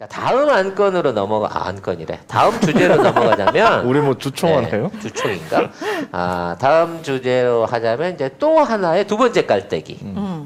자, 다음 안건으로 안건이래. 다음 주제로 넘어가자면 우리 뭐 주총하네요. 네, 주총인가? 다음 주제로 하자면 이제 또 하나의 두 번째 깔때기.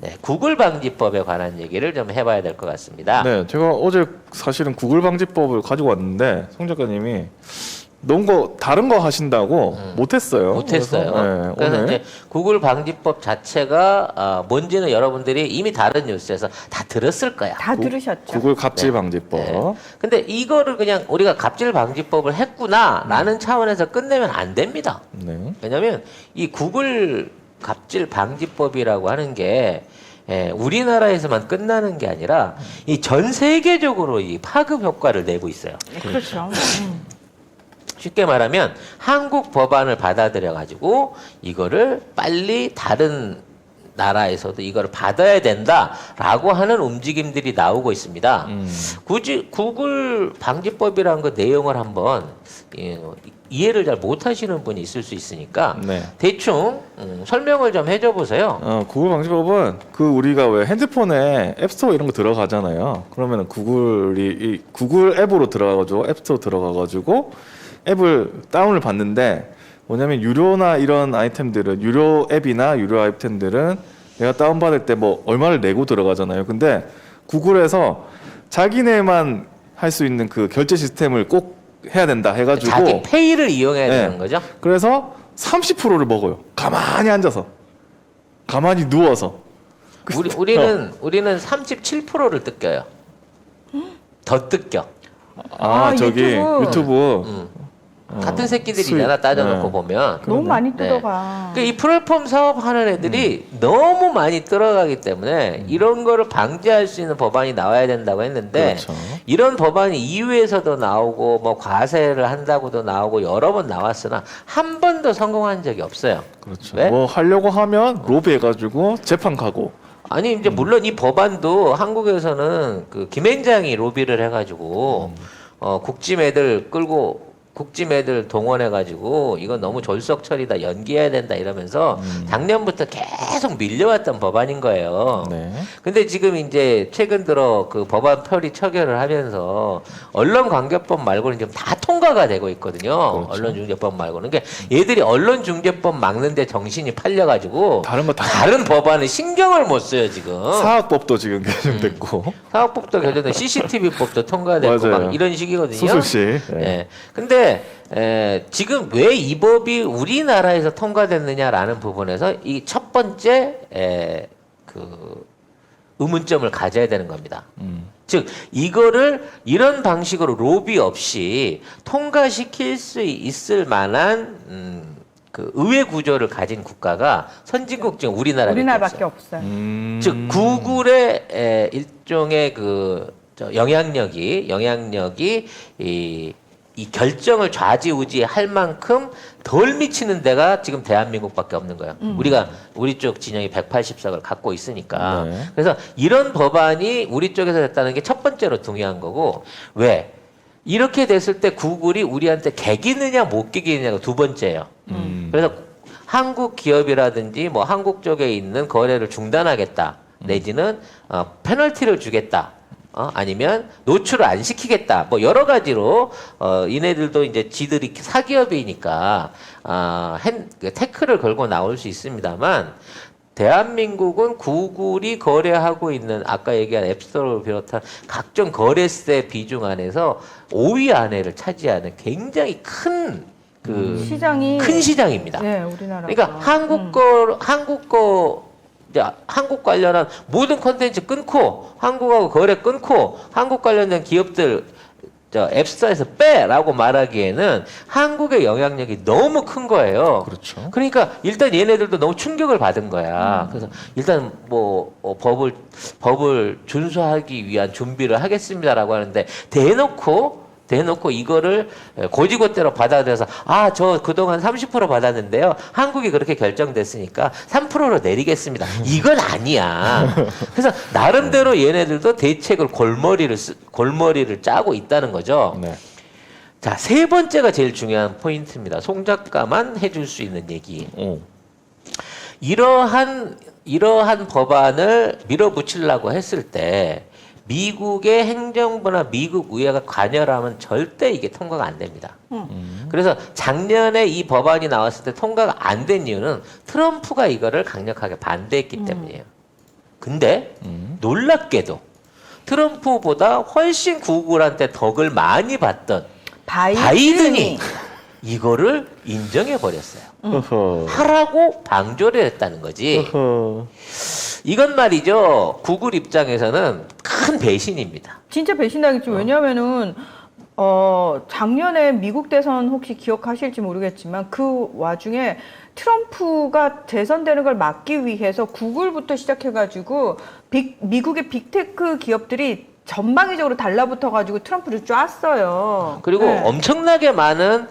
네, 구글 방지법에 관한 얘기를 좀 해봐야 될 것 같습니다. 네, 제가 어제 사실은 구글 방지법을 가지고 왔는데 송 작가님이 다른 거 하신다고 못했어요. 못했어요. 그래서, 그래서 오늘 이제 구글 방지법 자체가 뭔지는 여러분들이 이미 다른 뉴스에서 다 들었을 거야. 다 들으셨죠? 구글 갑질 방지법. 네. 근데 이거를 그냥 우리가 갑질 방지법을 했구나라는 차원에서 끝내면 안 됩니다. 네. 왜냐하면 이 구글 갑질 방지법이라고 하는 게 우리나라에서만 끝나는 게 아니라 이 전 세계적으로 이 파급 효과를 내고 있어요. 그렇죠. 쉽게 말하면 한국 법안을 받아들여 가지고 이거를 빨리 다른 나라에서도 이걸 받아야 된다라고 하는 움직임들이 나오고 있습니다. 굳이 구글 방지법이라는 그 내용을 한번 이해를 잘 못하시는 분이 있을 수 있으니까 네. 대충 설명을 좀 해줘 보세요. 구글 방지법은 우리가 왜 핸드폰에 앱스토어 이런 거 들어가잖아요. 그러면 구글 앱으로 들어가가지고 앱스토어 들어가가지고 앱을 다운을 받는데 뭐냐면 유료나 이런 아이템들은 유료 앱이나 유료 아이템들은 내가 다운받을 때 뭐 얼마를 내고 들어가잖아요. 근데 구글에서 자기네만 할 수 있는 그 결제 시스템을 꼭 해야 된다 해가지고 자기 페이를 이용해야 네. 되는 거죠. 그래서 30%를 먹어요. 가만히 앉아서, 가만히 누워서. 우리는 37%를 뜯겨요. 더 뜯겨. 저기 유튜브. 같은 새끼들이잖아 따져놓고 보면. 너무 많이 네. 뜯어가. 그러니까 이 플랫폼 사업하는 애들이 너무 많이 들어가기 때문에 이런 거를 방지할 수 있는 법안이 나와야 된다고 했는데 그렇죠. 이런 법안이 EU에서도 나오고 뭐 과세를 한다고도 나오고 여러 번 나왔으나 한 번도 성공한 적이 없어요. 그렇죠. 왜? 뭐 하려고 하면 로비해가지고 재판 가고. 아니 이제 물론 이 법안도 한국에서는 그 김앤장이 로비를 해가지고 국짐 애들 동원해가지고 이건 너무 졸속 처리다 연기해야 된다 이러면서 작년부터 계속 밀려왔던 법안인 거예요. 네. 근데 지금 이제 최근 들어 그 법안 표리 처결을 하면서 언론관계법 말고는 지금 다 통과가 되고 있거든요. 그렇죠. 언론중재법 말고는. 그러니까 얘들이 언론중재법 막는데 정신이 팔려가지고 다른 법안에 신경을 못 써요 지금. 사학법도 지금 개정됐고. 사업법도 개정돼 CCTV법도 통과됐고 맞아요. 막 이런 식이거든요. 수술시. 네. 근데 지금 왜 이 법이 우리나라에서 통과됐느냐라는 부분에서 이 첫 번째 그 의문점을 가져야 되는 겁니다. 즉 이거를 이런 방식으로 로비 없이 통과시킬 수 있을 만한 그 의회 구조를 가진 국가가 선진국 중 우리나라밖에 없어요. 즉 구글의 일종의 영향력이 이 결정을 좌지우지할 만큼 덜 미치는 데가 지금 대한민국밖에 없는 거예요. 우리 쪽 진영이 180석을 갖고 있으니까. 네. 그래서 이런 법안이 우리 쪽에서 됐다는 게 첫 번째로 중요한 거고 왜? 이렇게 됐을 때 구글이 우리한테 개기느냐 못 개기느냐가 두 번째예요. 그래서 한국 기업이라든지 뭐 한국 쪽에 있는 거래를 중단하겠다. 내지는 페널티를 주겠다. 아니면 노출을 안 시키겠다. 뭐 여러 가지로 이네들도 이제 지들이 사기업이니까 태클을 걸고 나올 수 있습니다만 대한민국은 구글이 거래하고 있는 아까 얘기한 앱스토어를 비롯한 각종 거래세 비중 안에서 5위 안에를 차지하는 굉장히 큰 시장이 큰 시장입니다. 네, 우리나라. 그러니까 한국 관련한 모든 콘텐츠 끊고 한국하고 거래 끊고 한국 관련된 기업들 앱스토어에서 빼라고 말하기에는 한국의 영향력이 너무 큰 거예요. 그렇죠. 그러니까 일단 얘네들도 너무 충격을 받은 거야. 그래서 일단 뭐 법을 준수하기 위한 준비를 하겠습니다라고 하는데 대놓고 이거를 고지고대로 받아들여서 저 그동안 30% 받았는데요. 한국이 그렇게 결정됐으니까 3%로 내리겠습니다. 이건 아니야. 그래서 나름대로 얘네들도 대책을 골머리를 짜고 있다는 거죠. 네. 자, 세 번째가 제일 중요한 포인트입니다. 송 작가만 해줄 수 있는 얘기. 이러한 법안을 밀어붙이려고 했을 때 미국의 행정부나 미국 의회가 관여를 하면 절대 이게 통과가 안 됩니다. 그래서 작년에 이 법안이 나왔을 때 통과가 안 된 이유는 트럼프가 이거를 강력하게 반대했기 때문이에요. 근데 놀랍게도 트럼프보다 훨씬 구글한테 덕을 많이 받던 바이든이 이거를 인정해 버렸어요. 어허. 하라고 방조를 했다는 거지. 어허. 이건 말이죠. 구글 입장에서는 큰 배신입니다. 진짜 배신당했지. 왜냐하면은 작년에 미국 대선 혹시 기억하실지 모르겠지만 그 와중에 트럼프가 대선되는 걸 막기 위해서 구글부터 시작해가지고 미국의 빅테크 기업들이 전방위적으로 달라붙어가지고 트럼프를 쐈어요. 그리고 네. 엄청나게 많은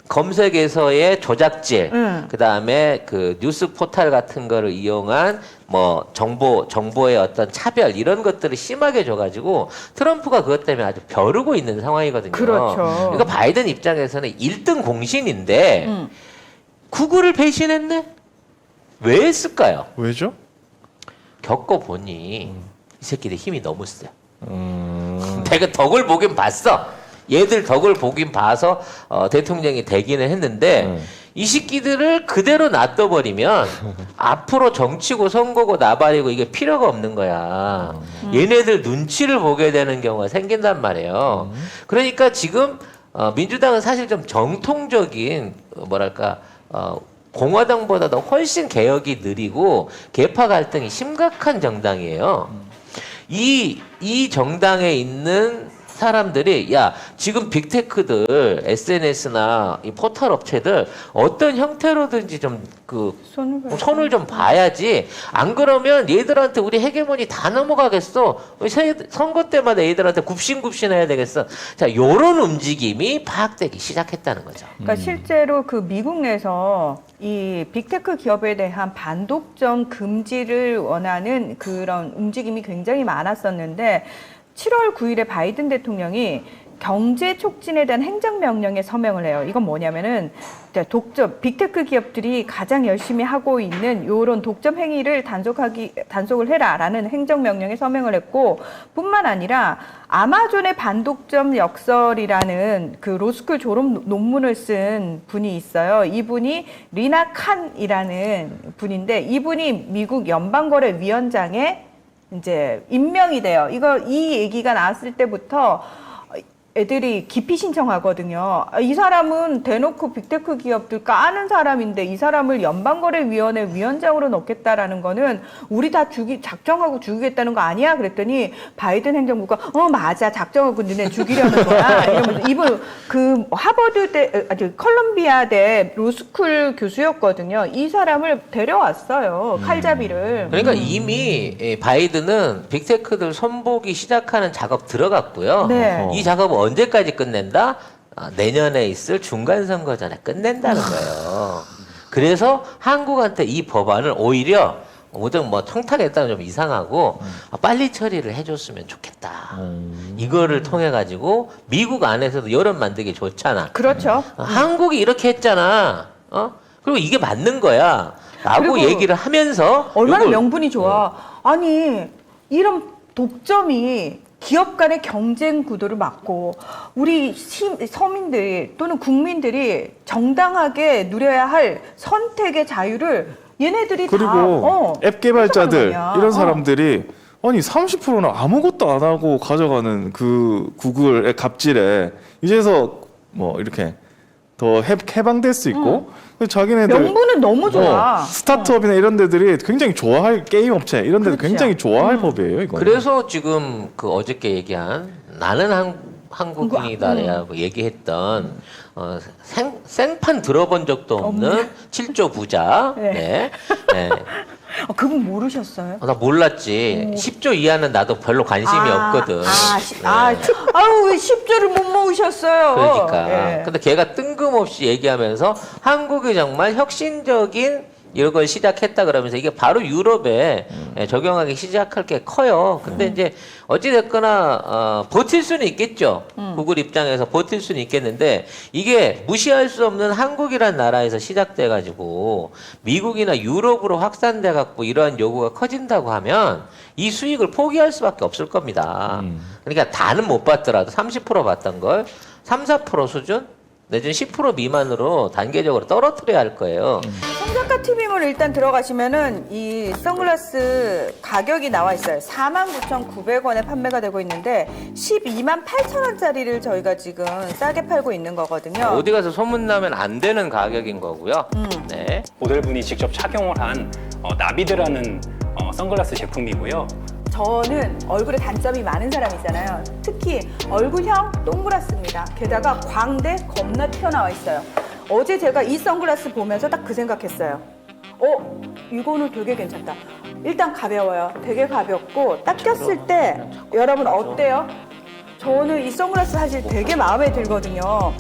검색에서의 조작질, 그다음에 그 뉴스 포털 같은 거를 이용한 뭐 정보의 어떤 차별 이런 것들을 심하게 줘가지고 트럼프가 그것 때문에 아주 벼르고 있는 상황이거든요. 그렇죠. 그러니까 바이든 입장에서는 1등 공신인데 구글을 배신했네? 왜 했을까요? 왜죠? 겪어보니 이 새끼들 힘이 너무 세. 내가 덕을 보긴 봤어. 얘들 덕을 보긴 봐서 대통령이 되기는 했는데 이 새끼들을 그대로 놔둬버리면 앞으로 정치고 선거고 나발이고 이게 필요가 없는 거야. 얘네들 눈치를 보게 되는 경우가 생긴단 말이에요. 그러니까 지금 민주당은 사실 좀 정통적인 뭐랄까 공화당보다도 훨씬 개혁이 느리고 계파 갈등이 심각한 정당이에요. 이 정당에 있는 사람들이 야 지금 빅테크들 SNS나 이 포털 업체들 어떤 형태로든지 좀 그 손을 좀 봐야지. 안 그러면 얘들한테 우리 헤게모니 다 넘어가겠어. 선거 때마다 얘들한테 굽신굽신해야 되겠어. 자 요런 움직임이 파악되기 시작했다는 거죠. 그러니까 실제로 그 미국 내에서 이 빅테크 기업에 대한 반독점 금지를 원하는 그런 움직임이 굉장히 많았었는데 7월 9일에 바이든 대통령이 경제 촉진에 대한 행정명령에 서명을 해요. 이건 뭐냐면은 독점, 빅테크 기업들이 가장 열심히 하고 있는 요런 독점 행위를 단속을 해라라는 행정명령에 서명을 했고 뿐만 아니라 아마존의 반독점 역설이라는 그 로스쿨 졸업 논문을 쓴 분이 있어요. 이분이 리나 칸이라는 분인데 이분이 미국 연방거래위원장에 이제 임명이 돼요. 이 얘기가 나왔을 때부터 애들이 기피 신청하거든요. 이 사람은 대놓고 빅테크 기업들 까는 사람인데 이 사람을 연방거래위원회 위원장으로 넣겠다라는 거는 우리 다 작정하고 죽이겠다는 거 아니야? 그랬더니 바이든 행정부가 맞아 작정하고 너네 죽이려는 거야. 이러면서 이분 그 하버드대 컬럼비아대 로스쿨 교수였거든요. 이 사람을 데려왔어요. 칼잡이를. 그러니까 이미 바이든은 빅테크들 손보기 시작하는 작업 들어갔고요. 네. 이 작업을 언제까지 끝낸다? 내년에 있을 중간선거 전에 끝낸다는 거예요. 그래서 한국한테 이 법안을 오히려 뭐든 뭐 청탁했다는 좀 이상하고 빨리 처리를 해줬으면 좋겠다. 이거를 통해 가지고 미국 안에서도 여론 만들기 좋잖아. 그렇죠. 한국이 이렇게 했잖아. 그리고 이게 맞는 거야. 라고 그리고 얘기를 하면서 얼마나 요걸- 명분이 좋아. 아니 이런 독점이 기업 간의 경쟁 구도를 막고 우리 서민들이 또는 국민들이 정당하게 누려야 할 선택의 자유를 얘네들이 그리고 다 앱 개발자들 거냐. 이런 사람들이 아니 30%는 아무것도 안 하고 가져가는 그 구글의 갑질에 이제서 뭐 이렇게 더 해방될 수 있고 자기네들 명분은 너무 좋아. 스타트업이나 이런 데들이 굉장히 좋아할 게임 업체 이런 데들 그렇죠. 굉장히 좋아할 법이에요 이거. 그래서 지금 그 어저께 얘기한 나는 한국인이다라고 얘기했던 생판 들어본 적도 없는 7조 부자. 네. 네. 그분 모르셨어요? 나 몰랐지. 10조 이하는 나도 별로 관심이 없거든. 네. 왜 10조를 못 모으셨어요? 그러니까. 예. 근데 걔가 뜬금없이 얘기하면서 한국이 정말 혁신적인 이런 걸 시작했다 그러면서 이게 바로 유럽에 적용하기 시작할 게 커요. 근데 이제 어찌됐거나 버틸 수는 있겠죠. 구글 입장에서 버틸 수는 있겠는데 이게 무시할 수 없는 한국이란 나라에서 시작돼가지고 미국이나 유럽으로 확산돼갖고 이러한 요구가 커진다고 하면 이 수익을 포기할 수밖에 없을 겁니다. 그러니까 다는 못 받더라도 30% 받던 걸 3, 4% 수준? 내지는 10% 미만으로 단계적으로 떨어뜨려야 할 거예요. 성작가 TV몰 일단 들어가시면은 이 선글라스 가격이 나와 있어요. 49,900원에 판매가 되고 있는데 128,000원짜리를 저희가 지금 싸게 팔고 있는 거거든요. 어디 가서 소문나면 안 되는 가격인 거고요. 네. 모델분이 직접 착용을 한 나비드라는 선글라스 제품이고요. 저는 얼굴에 단점이 많은 사람이잖아요. 특히 얼굴형 동그랗습니다. 게다가 광대 겁나 튀어나와 있어요. 어제 제가 이 선글라스 보면서 딱 그 생각했어요. 이거는 되게 괜찮다. 일단 가벼워요. 되게 가볍고 딱 꼈을 때 여러분 어때요? 저는 이 선글라스 사실 되게 마음에 들거든요.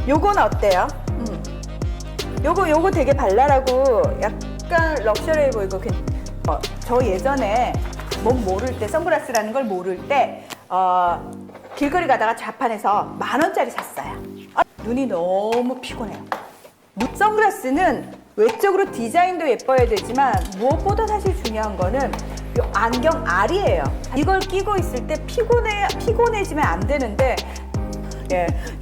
요건 어때요? 요거 되게 발랄하고 약간 럭셔리해 보이고 저 예전에 뭔 모를 때 선글라스라는 걸 모를 때 길거리 가다가 자판에서 10,000원짜리 샀어요. 눈이 너무 피곤해요. 선글라스는 외적으로 디자인도 예뻐야 되지만 무엇보다 사실 중요한 거는 이 안경 알이에요. 이걸 끼고 있을 때 피곤해지면 안 되는데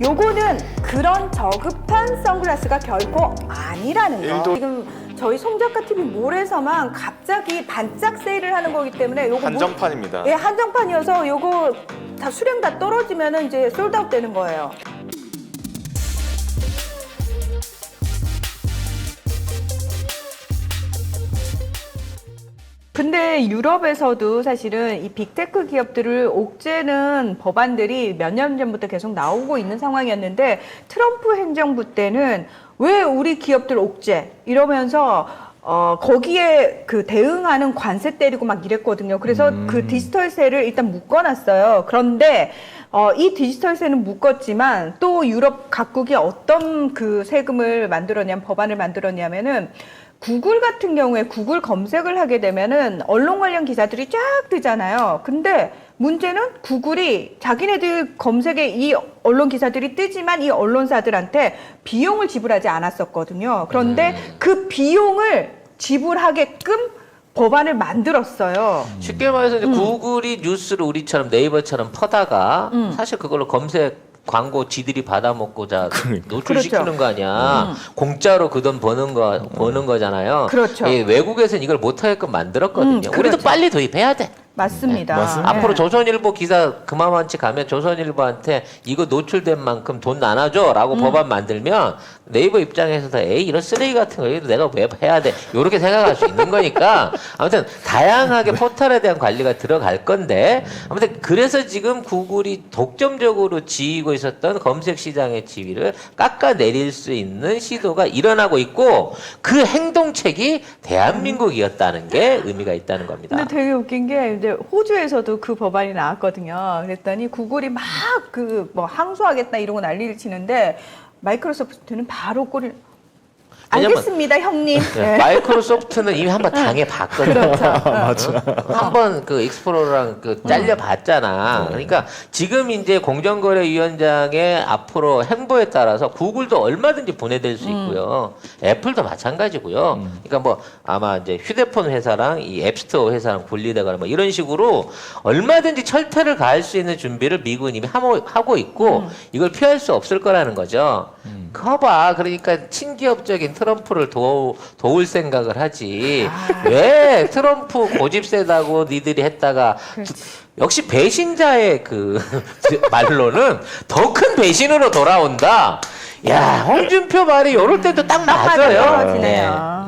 요거는 그런 저급한 선글라스가 결코 아니라는 거. 지금 저희 송작가 TV 몰에서만 갑자기 반짝 세일을 하는 거기 때문에 요거 한정판입니다. 예, 한정판이어서 요거 다 수량 다 떨어지면은 이제 솔드아웃 되는 거예요. 근데 유럽에서도 사실은 이 빅테크 기업들을 옥죄는 법안들이 몇 년 전부터 계속 나오고 있는 상황이었는데 트럼프 행정부 때는 왜 우리 기업들 옥죄 이러면서 거기에 그 대응하는 관세 때리고 막 이랬거든요. 그래서 그 디지털세를 일단 묶어놨어요. 그런데 이 디지털세는 묶었지만 또 유럽 각국이 어떤 그 세금을 만들었냐면 법안을 만들었냐면은 구글 같은 경우에 구글 검색을 하게 되면은 언론 관련 기사들이 쫙 뜨잖아요. 근데 문제는 구글이 자기네들 검색에 이 언론 기사들이 뜨지만 이 언론사들한테 비용을 지불하지 않았었거든요. 그런데 그 비용을 지불하게끔 법안을 만들었어요. 쉽게 말해서 이제 구글이 뉴스를 우리처럼 네이버처럼 퍼다가 사실 그걸로 검색 광고 지들이 받아먹고자 노출시키는 그렇죠. 거 아니야. 공짜로 그 돈 버는 거잖아요. 그렇죠. 이 외국에서는 이걸 못하게끔 만들었거든요. 우리도 그렇죠. 빨리 도입해야 돼. 맞습니다. 맞습니다. 앞으로 조선일보 기사 그만치 가면 조선일보한테 이거 노출된 만큼 돈 나눠줘라고 법안 만들면 네이버 입장에서도 에이 이런 쓰레기 같은 거 이거 내가 왜 해야 돼 이렇게 생각할 수 있는 거니까 아무튼 다양하게 포털에 대한 관리가 들어갈 건데 아무튼 그래서 지금 구글이 독점적으로 지휘고 있었던 검색 시장의 지위를 깎아내릴 수 있는 시도가 일어나고 있고 그 행동책이 대한민국이었다는 게 의미가 있다는 겁니다. 근데 되게 웃긴 게 이제 호주에서도 그 법안이 나왔거든요. 그랬더니 구글이 막 그 뭐 항소하겠다 이런 거 난리를 치는데 마이크로소프트는 바로 꼬리를 왜냐면- 알겠습니다, 형님. 네. 마이크로소프트는 이미 한번 당해봤거든. 그렇죠. 한번 그 익스플로러랑 그 잘려봤잖아. 그러니까 지금 이제 공정거래위원장의 앞으로 행보에 따라서 구글도 얼마든지 분해될 수 있고요. 애플도 마찬가지고요. 그러니까 뭐 아마 이제 휴대폰 회사랑 이 앱스토어 회사랑 분리되거나 뭐 이런 식으로 얼마든지 철퇴를 가할 수 있는 준비를 미국은 이미 하고 있고 이걸 피할 수 없을 거라는 거죠. 커봐. 그러니까 친기업적인 트럼프를 도울 생각을 하지. 왜 트럼프 고집 세다고 니들이 했다가 역시 배신자의 그 말로는 더 큰 배신으로 돌아온다. 야, 홍준표 말이 요럴 때도 딱 맞아요. 떨어지네요.